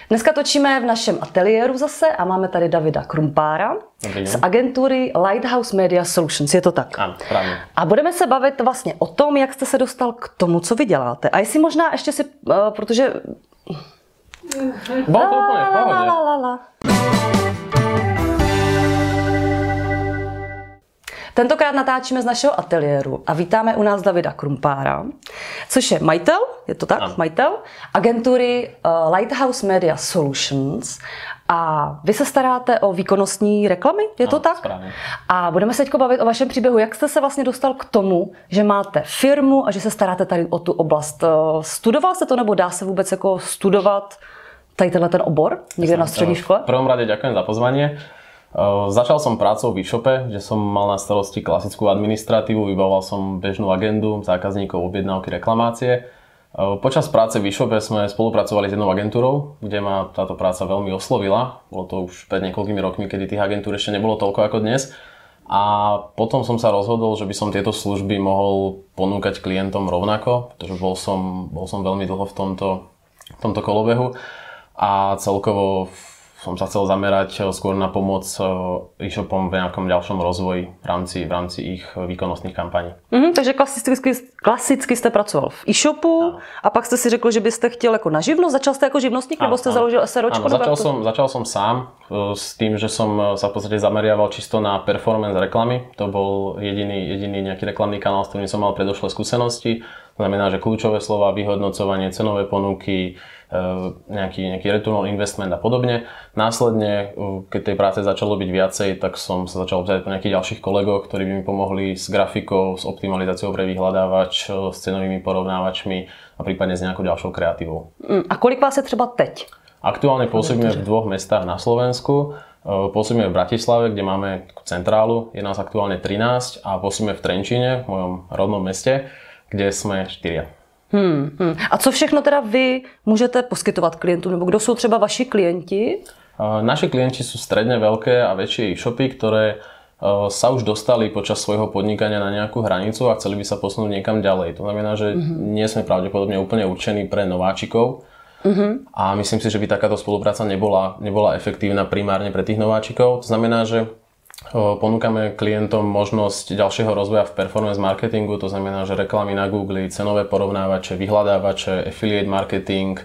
Dneska točíme v našem ateliéru zase a máme tady Davida Krumpára z agentury Lighthouse Media Solutions, je to tak? Ano, správně. A budeme se bavit vlastně o tom, jak jste se dostal k tomu, co vy děláte. A jestli možná ještě si, protože... Bylo to úplně v pohodě. Tentokrát natáčíme z našeho ateliéru a vítáme u nás Davida Krumpára, což je majitel, je to tak? Ano. Majitel agentury Lighthouse Media Solutions. A vy se staráte o výkonnostní reklamy, je to tak? Správně. A budeme se teď bavit o vašem příběhu. Jak jste se vlastně dostal k tomu, že máte firmu a že se staráte tady o tu oblast? Studoval jste to, nebo dá se vůbec jako studovat tady ten obor někde na střední škole? V prvom rade ďakujem za pozvanie. Začal som prácou v e-shope, kde som mal na starosti klasickú administratívu, vybavoval som bežnú agendu zákazníkov, objednávky, reklamácie. Počas práce v e-shope sme spolupracovali s jednou agentúrou, kde ma táto práca veľmi oslovila. Bolo to už pred niekoľkými rokmi, kedy tých agentúr ešte nebolo toľko ako dnes. A potom som sa rozhodol, že by som tieto služby mohol ponúkať klientom rovnako, pretože bol som veľmi dlho v tomto kolobehu a celkovo som sa chcel zamerať skôr na pomoc e-shopom v nejakom ďalšom rozvoji v rámci ich výkonnostných kampaní. Takže klasicky jste pracoval v e-shopu a pak jste si řekl, že byste chtěl jako na živnost. Začal jste jako živnostník, nebo jste založil SROčko? Začal som sám s tým, že som sa v podstate zameriaval čisto na performance reklamy. To bol jediný nejaký reklamný kanál, s ktorým som mal predošlé skúsenosti. To znamená, že kľúčové slova, vyhodnocovanie, cenové ponuky, nejaký return on investment a podobne. Následne, keď tej práce začalo byť viacej, tak som sa začal obzerať po nejakých ďalších kolegoch, ktorí by mi pomohli s grafikou, s optimalizáciou pre vyhľadávač, s cenovými porovnávačmi a prípadne s nejakou ďalšou kreatívou. A kolik vás je třeba teď? Aktuálne pôsobíme v 2 mestách na Slovensku. Pôsobíme v Bratislave, kde máme centrálu, je nás aktuálne 13 a pôsobíme v Trenčíne, v mojom rodnom meste, kde sme 4. A co všechno teda vy můžete poskytovat klientům, nebo kdo jsou třeba vaši klienti? Naši klienti sú stredne veľké a väčšie e-shopy, ktoré sa už dostali počas svojho podnikania na nejakú hranicu a chceli by sa posunúť niekam ďalej. To znamená, že nie sme pravdepodobne úplne určení pre nováčikov. A myslím si, že by takáto spolupráca nebola efektívna primárne pre tých nováčikov. To znamená, že ponúkame klientom možnosť ďalšieho rozvoja v performance marketingu, to znamená, že reklamy na Google, cenové porovnávače, vyhľadávače, affiliate marketing,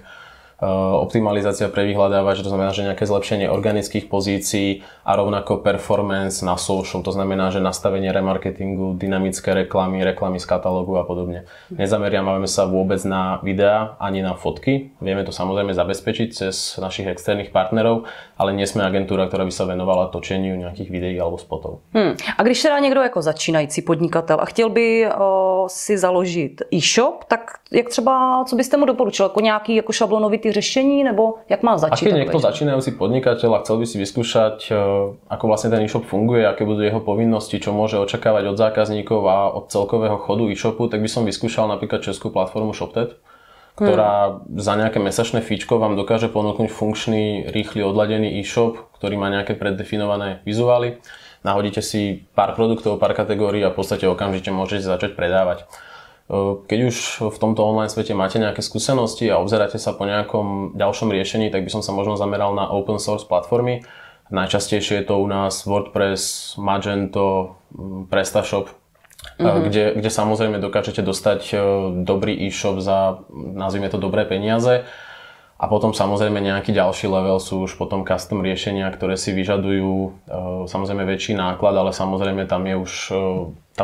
optimalizácia pre vyhľadávač, to znamená, že nejaké zlepšenie organických pozícií a rovnako performance na social, to znamená, že nastavenie remarketingu, dynamické reklamy z katalógu a podobne. Nezameriavame sa vôbec na videá ani na fotky, vieme to samozrejme zabezpečiť cez našich externých partnerov, ale nie sme agentúra, ktorá by sa venovala točeniu nejakých videí alebo spotov. A když teda někdo jako začínající podnikatel a chtěl by si založit e-shop, tak jak třeba, co byste mu doporučil, jako nějaký jako šablonovitý řešení, nebo jak má začít? A keď niekto začínajúci podnikateľ a chcel by si vyskúšať, ako vlastne ten e-shop funguje, aké budú jeho povinnosti, čo môže očakávať od zákazníkov a od celkového chodu e-shopu, tak by som vyskúšal napríklad českú platformu ShopTet, ktorá za nejaké mesačné fíčko vám dokáže ponúknuť funkčný, rýchly, odladený e-shop, ktorý má nejaké preddefinované vizuály. Nahodíte si pár produktov, pár kategórií a v podstate okamžite môžete začať predávať. Keď už v tomto online svete máte nejaké skúsenosti a obzeráte sa po nejakom ďalšom riešení, tak by som sa možno zameral na open source platformy. Najčastejšie je to u nás WordPress, Magento, PrestaShop, kde samozrejme dokážete dostať dobrý e-shop za, nazvime to, dobré peniaze. A potom samozrejme nejaký ďalší level sú už potom custom riešenia, ktoré si vyžadujú samozrejme väčší náklad, ale samozrejme tam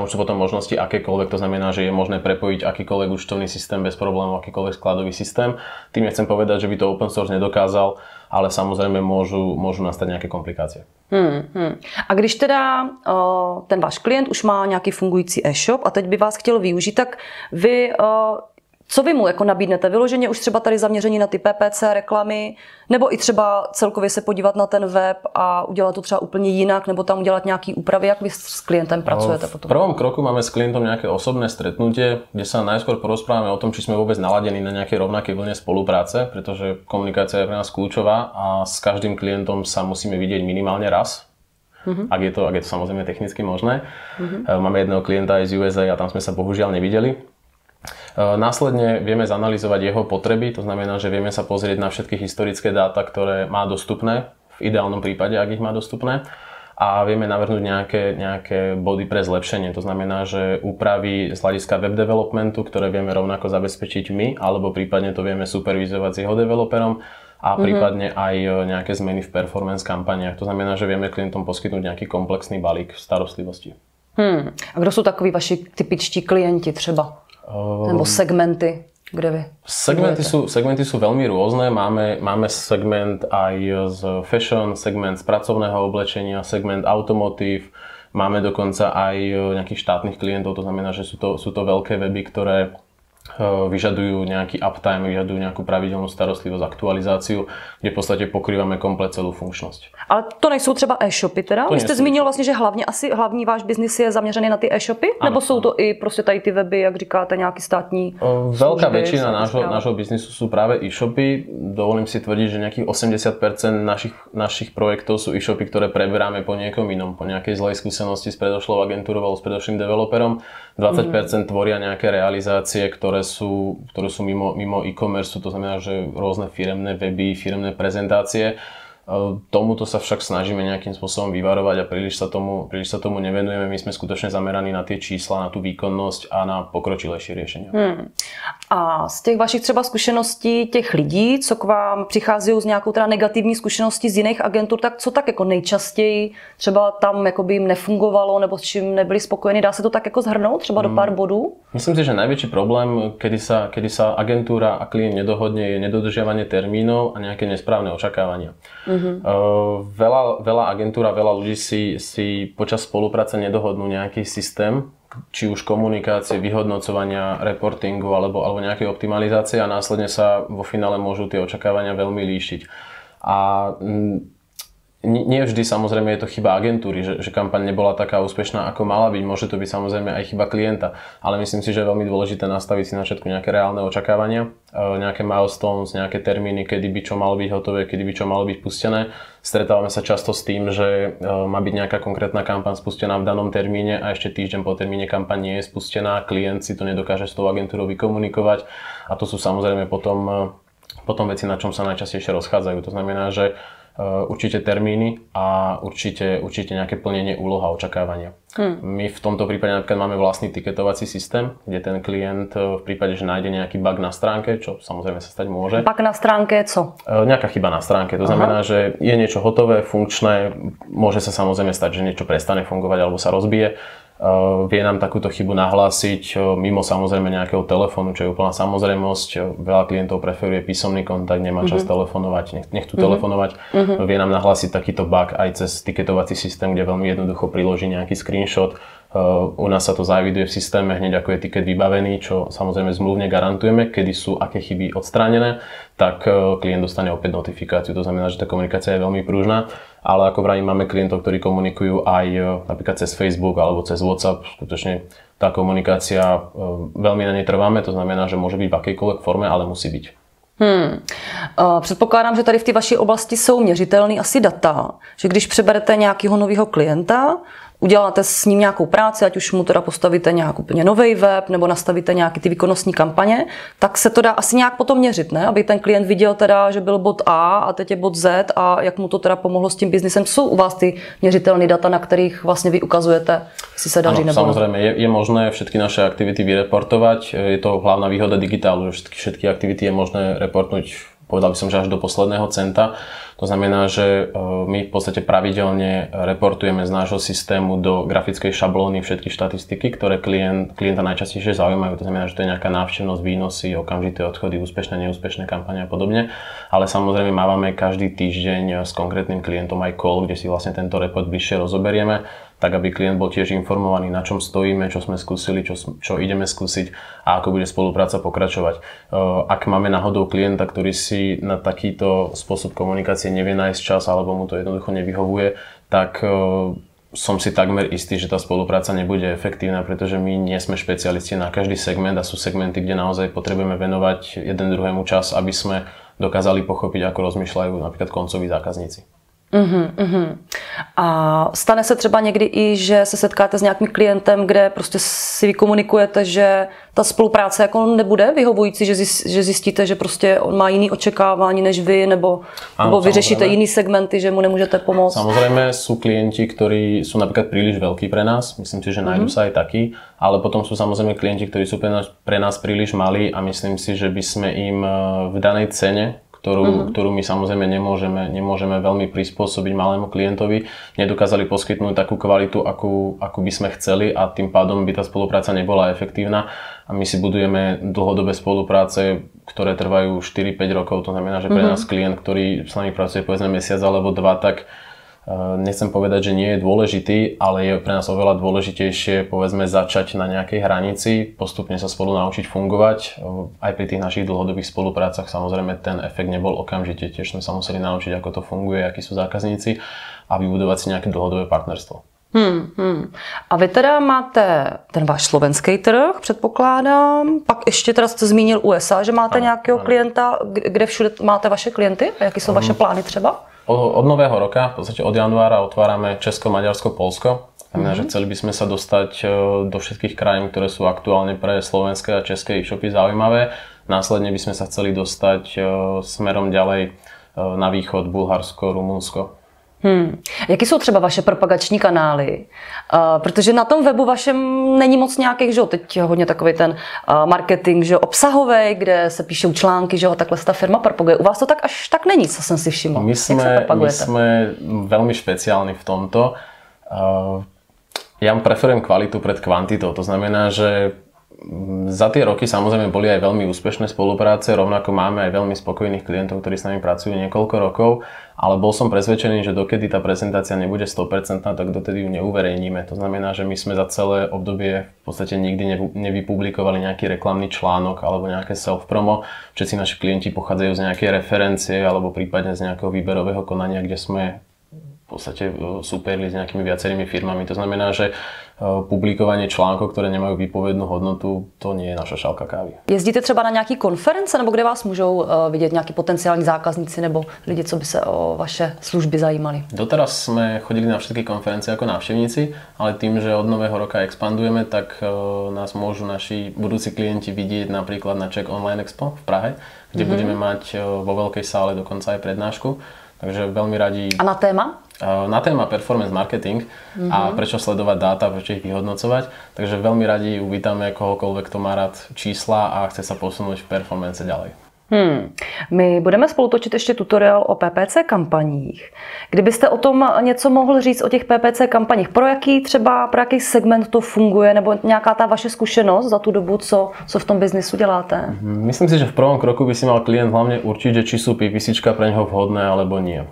sú potom možnosti akékoľvek, to znamená, že je možné prepojiť akýkoľvek účtovný systém bez problémov, akýkoľvek skladový systém. Tým nechcem povedať, že by to open source nedokázal, ale samozrejme môžu nastať nejaké komplikácie. A když teda ten váš klient už má nějaký fungující e-shop a teď by vás chtěl využít, tak vy co vy mu jako nabídnete? Vyloženě už třeba tady zaměření na ty PPC reklamy, nebo i třeba celkově se podívat na ten web a udělat to třeba úplně jinak, nebo tam udělat nějaký úpravy? Jak vy s klientem pracujete potom? V prvom kroku máme s klientom nejaké osobné stretnutie, kde sa najskôr porozprávame o tom, či sme vôbec naladení na nejakej rovnakej vlne spolupráce, pretože komunikácia je pre nás kľúčová a s každým klientom sa musíme vidieť minimálne raz. Ak je to samozrejme technicky možné. Máme jedného klienta aj z USA a tam sme sa bohužiaľ nevideli. Následne vieme zanalyzovať jeho potreby, to znamená, že vieme sa pozrieť na všetky historické dáta, ktoré má dostupné, v ideálnom prípade, ak ich má dostupné, a vieme navrhnúť nejaké body pre zlepšenie. To znamená, že úpravy z hľadiska web developmentu, ktoré vieme rovnako zabezpečiť my, alebo prípadne to vieme supervizovať s jeho developerom a prípadne aj nejaké zmeny v performance kampaniach. To znamená, že vieme klientom poskytnúť nejaký komplexný balík starostlivosti. A kdo jsou takoví vaši typičtí klienti třeba? Nebo segmenty, kde vy? Segmenty sú veľmi rôzne. Máme segment aj z fashion, segment z pracovného oblečenia, segment automotív. Máme dokonca aj nejakých štátnych klientov, to znamená, že sú to veľké weby, ktoré vyžadujú nejaký uptime, vyžadujú nejakú pravidelnú starostlivosť, aktualizáciu, kde v podstate pokrývame komplet celú funkčnosť. Ale to nejsou třeba e-shopy teda? Vy jste zmínil vlastně, že hlavní váš biznis je zaměřený na ty e-shopy? Ano. Nebo jsou to i prostě tady ty weby, jak říkáte, nějaký státní Veľká väčšina nášho biznisu sú práve e-shopy. Dovolím si tvrdiť, že nejakých 80% našich projektov sú e-shopy, ktoré preberáme po niekom inom, po nejakej zlej skúsenosti s predošlou agentúrou alebo s predošlým developerom. 20% tvoria nejaké realizácie, ktoré sú mimo e-commerce, to znamená, že rôzne firemné weby, firemné prezentácie. Tomuto sa však snažíme nejakým spôsobom vyvarovať a príliš sa tomu nevenujeme. My sme skutočne zameraní na tie čísla, na tú výkonnosť a na pokročilejšie riešenia. A z těch vašich třeba zkušeností těch lidí, co k vám přicházejí s nějakou teda negativní zkušeností z jiných agentur, tak co tak jako nejčastěji třeba tam jako by jim nefungovalo nebo s čím nebyli spokojení? Dá se to tak jako zhrnout třeba do pár bodů? Myslím si, že najväčší problém, kedy sa agentúra a klient nedohodne, je nedodržiavanie termínov a nejaké nesprávne očakávania. Veľa agentúr a veľa ľudí si počas spolupráce nedohodnú nejaký systém, či už komunikácie, vyhodnocovania, reportingu alebo nejakej optimalizácie a následne sa vo finále môžu tie očakávania veľmi líšiť. A nie vždy samozrejme je to chyba agentúry, že kampaň nebola taká úspešná, ako mala byť. Môže to byť samozrejme aj chyba klienta, ale myslím si, že je veľmi dôležité nastaviť si na začiatku nejaké reálne očakávania, nejaké milestones, nejaké termíny, kedy by čo malo byť hotové, kedy by čo malo byť pustené. Stretávame sa často s tým, že má byť nejaká konkrétna kampaň spustená v danom termíne a ešte týždeň po termíne kampaň nie je spustená, klient si to nedokáže s tou agentúrou vykomunikovať a to sú samozrejme potom veci, na čom sa najčastejšie rozchádzajú. To znamená, že určite termíny a určite nejaké plnenie úloh a očakávania. My v tomto prípade napríklad máme vlastný tiketovací systém, kde ten klient v prípade, že nájde nejaký bug na stránke, čo samozrejme sa stať môže. Bug na stránke co? Nejaká chyba na stránke. To znamená, že je niečo hotové, funkčné, môže sa samozrejme stať, že niečo prestane fungovať alebo sa rozbije. Vie nám takúto chybu nahlásiť mimo samozrejme nejakého telefónu, čo je úplná samozrejmosť. Veľa klientov preferuje písomný kontakt, nemá čas telefonovať, nechcú telefonovať. Vie nám nahlásiť takýto bug aj cez tiketovací systém, kde veľmi jednoducho priloží nejaký screenshot. U nás sa to zaeviduje v systéme hneď ako je tiket vybavený, čo samozrejme zmluvne garantujeme, kedy sú aké chyby odstránené, tak klient dostane opäť notifikáciu. To znamená, že tá komunikácia je veľmi pružná, ale ako vravím, máme klientov, ktorí komunikujú aj napríklad cez Facebook alebo cez WhatsApp. Skutočne tá komunikácia, veľmi na nej trváme, to znamená, že môže byť v akejkoľvek forme, ale musí byť. Předpokládám, že tady v té vaší oblasti jsou měřitelné asi data, že když přeberete nějakého nového klienta, uděláte s ním nějakou práci, ať už mu teda postavíte nějak úplně nový web nebo nastavíte nějaký ty výkonnostní kampaně, tak se to dá asi nějak potom měřit, ne? Aby ten klient viděl teda, že byl bod A a teď je bod Z a jak mu to teda pomohlo s tím biznisem. Co jsou u vás ty měřitelné data, na kterých vlastně vy ukazujete, jestli se daří nebo samozrejme, je možné všetky naše aktivity vyreportovať. Je to hlavná výhoda digitálu, že všetky aktivity je možné reportnúť, povedal by som, že až do posledného centa. To znamená, že my v podstate pravidelne reportujeme z nášho systému do grafickej šablóny všetky štatistiky, ktoré klienta najčastejšie zaujímajú. To znamená, že to je nejaká návštevnosť, výnosy, okamžité odchody, úspešné, neúspešné kampane a podobne. Ale samozrejme mávame každý týždeň s konkrétnym klientom aj call, kde si vlastne tento report bližšie rozoberieme, tak aby klient bol tiež informovaný, na čom stojíme, čo sme skúsili, čo ideme skúsiť a ako bude spolupráca pokračovať. Ak máme náhodou klienta, ktorý si na takýto spôsob komunikácie nevie nájsť čas alebo mu to jednoducho nevyhovuje, tak som si takmer istý, že tá spolupráca nebude efektívna, pretože my nie sme špecialisti na každý segment a sú segmenty, kde naozaj potrebujeme venovať jeden druhému čas, aby sme dokázali pochopiť, ako rozmýšľajú napríklad koncoví zákazníci. A stane se třeba někdy i, že se setkáte s nějakým klientem, kde prostě si vykomunikujete, že ta spolupráce jako nebude vyhovující, že zjistíte, že prostě on má jiný očekávání než vy, nebo vyřešíte jiný segmenty, že mu nemůžete pomoct? Samozrejme sú klienti, ktorí sú napríklad príliš veľkí pre nás, myslím si, že nájdu sa aj takí, ale potom sú samozrejme klienti, ktorí sú pre nás príliš malí a myslím si, že by sme im v danej cene, ktorú my samozrejme nemôžeme veľmi prispôsobiť malému klientovi, nedokázali poskytnúť takú kvalitu, akú by sme chceli a tým pádom by tá spolupráca nebola efektívna. A my si budujeme dlhodobé spolupráce, ktoré trvajú 4-5 rokov. To znamená, že pre nás klient, ktorý s nami pracuje povedzme mesiac alebo dva, tak nechcem povedať, že nie je dôležitý, ale je pre nás oveľa dôležitejšie povedzme začať na nejakej hranici, postupne sa spolu naučiť fungovať. Aj pri tých našich dlhodobých spoluprácach samozrejme ten efekt nebol okamžite, tiež sme sa museli naučiť, ako to funguje, akí sú zákazníci a vybudovať si nejaké dlhodobé partnerstvo. A vy teda máte ten váš slovenský trh, předpokládám, pak ještě teda jste zmínil USA, že máte nějakého klienta, kde všude máte vaše klienty a jaké jsou vaše plány třeba? Od nového roka, v podstate od januára otvárame Česko, Maďarsko, Poľsko. Znamená, že chceli by sme sa dostať do všetkých krajín, ktoré sú aktuálne pre slovenské a české e-shopy zaujímavé. Následne by sme sa chceli dostať smerom ďalej na východ, Bulharsko, Rumunsko. Jaký jsou třeba vaše propagační kanály? Protože na tom webu vašem není moc nějakých, že jo, teď hodně takový ten marketing, že jo, obsahový, kde se píšou články, že jo, takhle se ta firma propaguje. U vás to tak až tak není, co jsem si všiml. My sme veľmi špeciálni v tomto. Ja preferujem kvalitu pred kvantitou, to znamená, že za tie roky samozrejme boli aj veľmi úspešné spolupráce, rovnako máme aj veľmi spokojných klientov, ktorí s nami pracujú niekoľko rokov, ale bol som presvedčený, že dokedy tá prezentácia nebude 100%, tak dotedy ju neuverejníme. To znamená, že my sme za celé obdobie v podstate nikdy nevypublikovali nejaký reklamný článok alebo nejaké self-promo. Všetci naši klienti pochádzajú z nejakej referencie alebo prípadne z nejakého výberového konania, kde sme v podstate superili s nejakými viacerými firmami. To znamená, že publikovanie článkov, ktoré nemajú výpovednú hodnotu, to nie je naša šálka kávy. Jezdíte třeba na nějaký konference, nebo kde vás můžou vidět nějaký potenciální zákazníci nebo lidi, co by se o vaše služby zajímali? Doteraz sme chodili na všetky konferencie ako návštevníci, ale tým, že od nového roka expandujeme, tak nás môžu naši budúci klienti vidieť napríklad na Czech Online Expo v Prahe, kde budeme mať vo veľkej sále dokonca aj prednášku. Takže veľmi radi... A na téma? Na téma performance marketing a prečo sledovať dáta, prečo ich vyhodnocovať. Takže veľmi radi uvítame kohokoľvek, kto má rád čísla a chce sa posunúť v performance ďalej. My budeme spolu točit ještě tutoriál o PPC kampaních. Kdybyste o tom něco mohl říct, o těch PPC kampaních, pro jaký segment to funguje, nebo nějaká ta vaše zkušenosť za tu dobu, co v tom biznisu děláte? Myslím si, že v prvom kroku by si mal klient hlavne určiť, že či sú PPCčka pre neho vhodné alebo nie.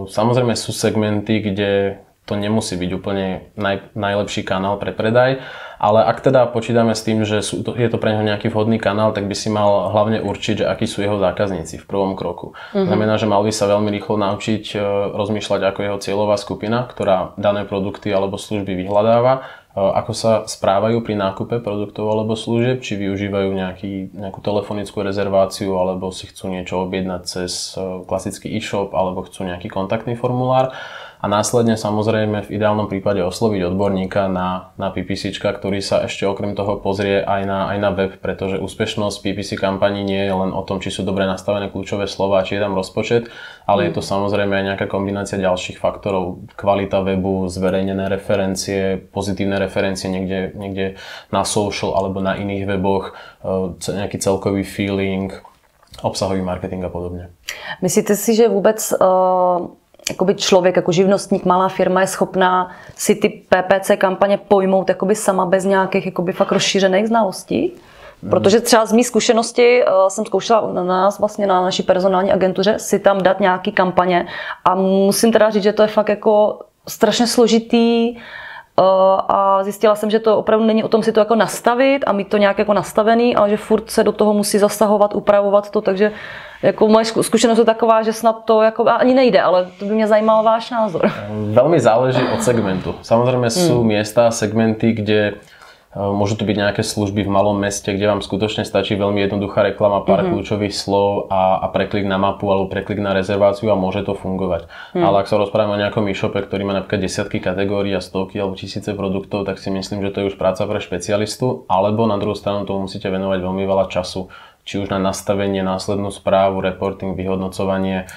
Samozrejme sú segmenty, kde to nemusí byť úplne najlepší kanál pre predaj, ale ak teda počítame s tým, že je to pre neho nejaký vhodný kanál, tak by si mal hlavne určiť, že akí sú jeho zákazníci v prvom kroku. Znamená, že mal by sa veľmi rýchlo naučiť rozmýšľať ako jeho cieľová skupina, ktorá dané produkty alebo služby vyhľadáva, ako sa správajú pri nákupe produktov alebo služieb, či využívajú nejakú telefonickú rezerváciu alebo si chcú niečo objednať cez klasický e-shop alebo chcú nejaký kontaktný formulár. A následne samozrejme v ideálnom prípade osloviť odborníka na PPCčka, ktorý sa ešte okrem toho pozrie aj na web, pretože úspešnosť PPC kampaní nie je len o tom, či sú dobre nastavené kľúčové slová, či je tam rozpočet, ale je to samozrejme aj nejaká kombinácia ďalších faktorov. Kvalita webu, zverejnené referencie, pozitívne referencie niekde na social alebo na iných weboch, nejaký celkový feeling, obsahový marketing a podobne. Myslíte si, že vôbec jakoby člověk jako živnostník, malá firma je schopná si ty PPC kampaně pojmout jakoby sama bez nějakých jakoby fakt rozšířených znalostí? Protože třeba z mý zkušenosti jsem zkoušela na nás, vlastně na naší personální agentuře, si tam dát nějaký kampaně a musím teda říct, že to je fakt jako strašně složitý a zjistila jsem, že to opravdu není o tom si to jako nastavit a mít to nějak jako nastavený, ale že furt se do toho musí zasahovat, upravovat to, takže jako moje zkušenosť je taková, že snad to jako ani nejde, ale to by mě zajímal váš názor. Veľmi záleží od segmentu. Samozrejme sú miesta, segmenty, kde Môžu to byť nejaké služby v malom meste, kde vám skutočne stačí veľmi jednoduchá reklama, pár kľúčových slov a preklik na mapu alebo preklik na rezerváciu a môže to fungovať. Ale ak sa rozprávame o nejakom e-shope, ktorý má napríklad desiatky kategórií a stovky alebo tisíce produktov, tak si myslím, že to je už práca pre špecialistu, alebo na druhú stranu tomu musíte venovať veľmi veľa času, či už na nastavenie, následnú správu, reporting, vyhodnocovanie,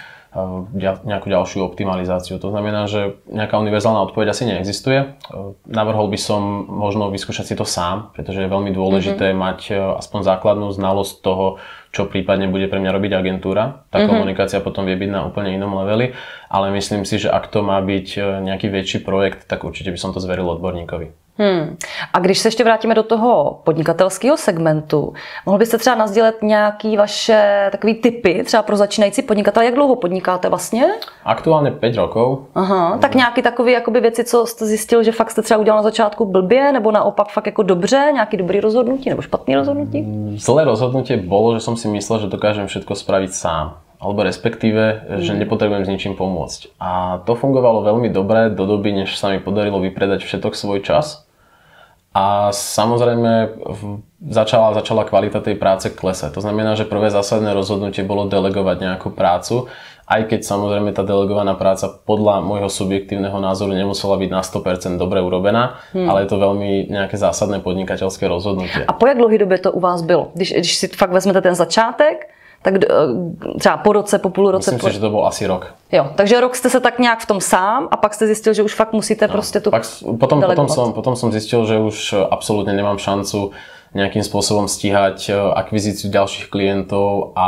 nejakú ďalšiu optimalizáciu. To znamená, že nejaká univerzálna odpoveď asi neexistuje. Navrhol by som možno vyskúšať si to sám, pretože je veľmi dôležité mať aspoň základnú znalosť toho, čo prípadne bude pre mňa robiť agentúra. Tá komunikácia potom vie byť na úplne inom leveli, ale myslím si, že ak to má byť nejaký väčší projekt, tak určite by som to zveril odborníkovi. A když se ještě vrátíme do toho podnikatelského segmentu, mohl byste třeba nasdělit nějaký vaše takový tipy třeba pro začínající podnikatele? Jak dlouho podnikáte vlastně? Aktuálně 5 rokov. Aha, tak nějaký takový jakoby věci, co jste zjistil, že fakt jste třeba udělal na začátku blbě, nebo naopak fakt jako dobře, nějaký dobrý rozhodnutí nebo špatný rozhodnutí? Zlé rozhodnutie bolo, že som si myslel, že dokážem všetko spraviť sám. Alebo respektíve, že nepotrebujem s ničím pomôcť. A to fungovalo veľmi dobre do doby, než sa mi podarilo vypredať všetok svoj čas. A samozrejme začala kvalita tej práce klesať. To znamená, že prvé zásadné rozhodnutie bolo delegovať nejakú prácu, aj keď samozrejme tá delegovaná práca podľa môjho subjektívneho názoru nemusela byť na 100% dobre urobená, ale je to veľmi nejaké zásadné podnikateľské rozhodnutie. A po jak dlouhé době to u vás bylo? Když si fakt vezmete ten začátek, tak třeba po roce, po půl roce? Myslím si, že to bol asi rok. Jo, takže rok jste se tak nějak v tom sám a pak jste zjistil, že už fakt musíte prostě tu Potom som zistil, že už absolútne nemám šancu nejakým spôsobom stíhať akvizíciu ďalších klientov a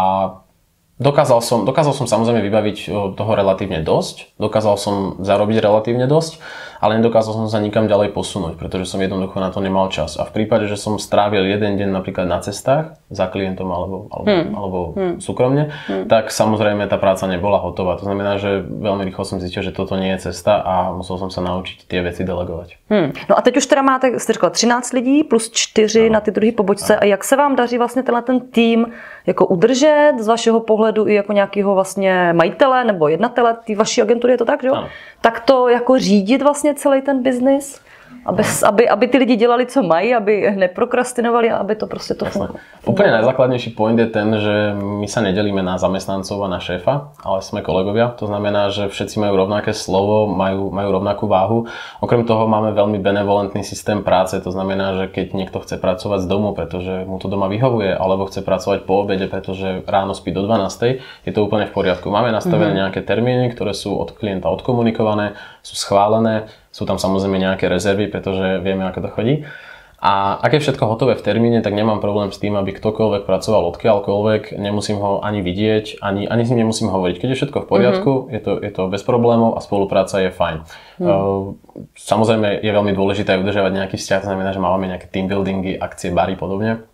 dokázal som samozrejme vybaviť toho relatívne dosť, dokázal som zarobiť relatívne dosť, ale nedokázal som sa nikam ďalej posunúť, pretože som jednoducho na to nemal čas. A v prípade, že som strávil jeden deň napríklad na cestách za klientom alebo súkromne, tak samozrejme tá práca nebola hotová. To znamená, že veľmi rýchlo som zistil, že toto nie je cesta a musel som sa naučiť tie veci delegovať. No a teď už teda máte, jste řekla, 13 lidí plus 4 na ty druhé pobočce. A jak se vám daří vlastně ten tým jako udržet z vašeho pohledu i jako nějakého vlastně majitele nebo jednatele té vaší agentury, je to tak, že jo? Ano. Tak to jako řídit vlastně celý ten biznis, aby ty lidi dělali, co mají, aby neprokrastinovali a aby to prostě to fungovalo. Úplne najzákladnejší point je ten, že my sa nedelíme na zamestnancov a na šéfa, ale sme kolegovia. To znamená, že všetci majú rovnaké slovo, majú rovnakú váhu. Okrem toho máme veľmi benevolentný systém práce. To znamená, že keď niekto chce pracovať z domu, pretože mu to doma vyhovuje, alebo chce pracovať po obede, pretože ráno spí do 12, je to úplne v poriadku. Máme nastavené nejaké termíny, ktoré sú od klienta odkomunikované, sú schválené. Sú tam samozrejme nejaké rezervy, pretože vieme, ako to chodí. A ak je všetko hotové v termíne, tak nemám problém s tým, aby ktokoľvek pracoval odkiaľkoľvek, nemusím ho ani vidieť, ani s ním nemusím hovoriť. Keď je všetko v poriadku, je to bez problémov a spolupráca je fajn. Samozrejme je veľmi dôležité aj udržovať nejaký vzťah, to znamená, že máme nejaké team buildingy, akcie, bary podobne.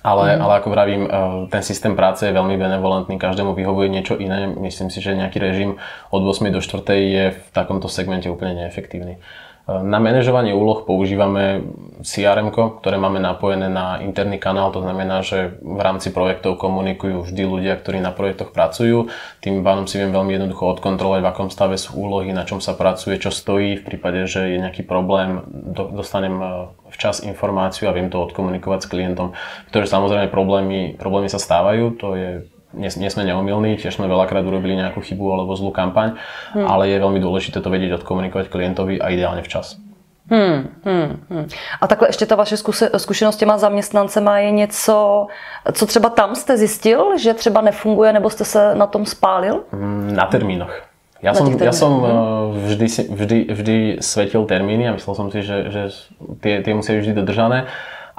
Ale ako vravím, ten systém práce je veľmi benevolentný, každému vyhovuje niečo iné. Myslím si, že nejaký režim od 8 do 4 je v takomto segmente úplne neefektívny. Na manažovanie úloh používame CRM-ko, ktoré máme napojené na interný kanál, to znamená, že v rámci projektov komunikujú vždy ľudia, ktorí na projektoch pracujú. Tým pádom si viem veľmi jednoducho odkontrolovať, v akom stave sú úlohy, na čom sa pracuje, čo stojí. V prípade, že je nejaký problém, dostanem včas informáciu a viem to odkomunikovať s klientom. Pretože samozrejme problémy sa stávajú, to je nie sme neomylní, tiež sme veľakrát urobili nejakú chybu alebo zlú kampaň, ale je veľmi dôležité to vedieť odkomunikovať klientovi a ideálne včas. A takhle ještě ta vaše zkušenost s těma zaměstnancema je něco, co třeba tam jste zjistil, že třeba nefunguje, nebo jste se na tom spálil? Na termínoch. Ja som vždy svetil termíny a myslel som si, že tie musia byť vždy dodržané.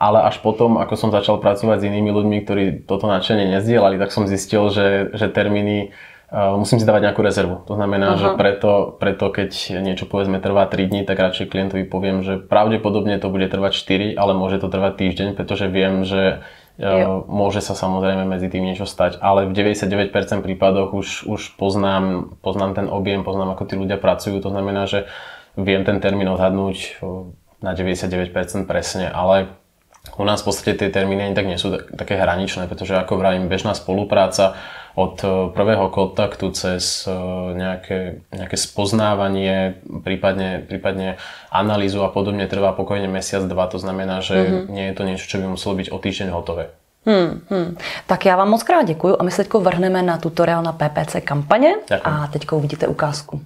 Ale až potom, ako som začal pracovať s inými ľuďmi, ktorí toto nadšenie nezdielali, tak som zistil, že termíny musím si dávať nejakú rezervu. To znamená, že preto keď niečo povedzme trvá 3 dní, tak radšej klientovi poviem, že pravdepodobne to bude trvať 4, ale môže to trvať týždeň, pretože viem, že môže sa samozrejme medzi tým niečo stať. Ale v 99% prípadoch už poznám ten objem, poznám, ako tí ľudia pracujú. To znamená, že viem ten termín odhadnúť na 99% presne, ale u nás v podstate tie termíny ani tak nie sú také hraničné, pretože ako vravím, bežná spolupráca od prvého kontaktu cez nejaké spoznávanie, prípadne analýzu a podobne trvá pokojne mesiac, dva. To znamená, že nie je to niečo, čo by muselo byť o týždeň hotové. Tak já vám moc krát děkuju a my se teď vrhneme na tutoriál na PPC kampaně. Ďakujem. A teď uvidíte ukázku.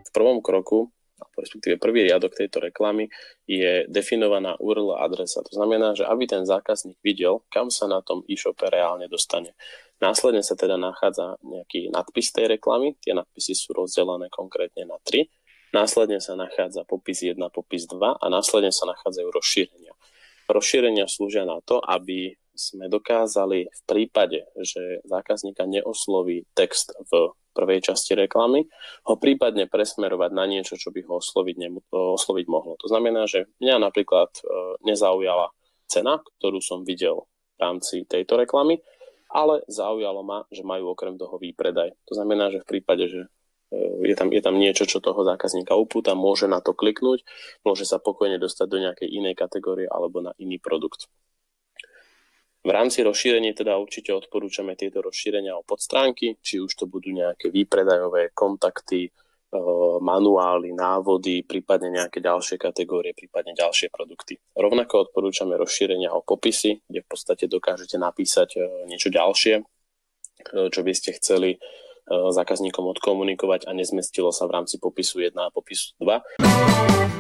V prvom kroku, respektíve prvý riadok tejto reklamy je definovaná URL adresa. To znamená, že aby ten zákazník videl, kam sa na tom e-shope reálne dostane. Následne sa teda nachádza nejaký nadpis tej reklamy. Tie nadpisy sú rozdelené konkrétne na 3. Následne sa nachádza popis 1, popis 2 a následne sa nachádzajú rozšírenia. Rozšírenia slúžia na to, aby sme dokázali v prípade, že zákazníka neosloví text v prvej časti reklamy, ho prípadne presmerovať na niečo, čo by ho osloviť mohlo. To znamená, že mňa napríklad nezaujala cena, ktorú som videl v rámci tejto reklamy, ale zaujalo ma, že majú okrem toho výpredaj. To znamená, že v prípade, že je tam niečo, čo toho zákazníka upúta, môže na to kliknúť, môže sa pokojne dostať do nejakej inej kategórie alebo na iný produkt. V rámci rozšírenia teda určite odporúčame tieto rozšírenia o podstránky, či už to budú nejaké výpredajové kontakty, manuály, návody, prípadne nejaké ďalšie kategórie, prípadne ďalšie produkty. Rovnako odporúčame rozšírenia o popisy, kde v podstate dokážete napísať niečo ďalšie, čo by ste chceli zákazníkom odkomunikovať a nezmestilo sa v rámci popisu 1 a popisu 2.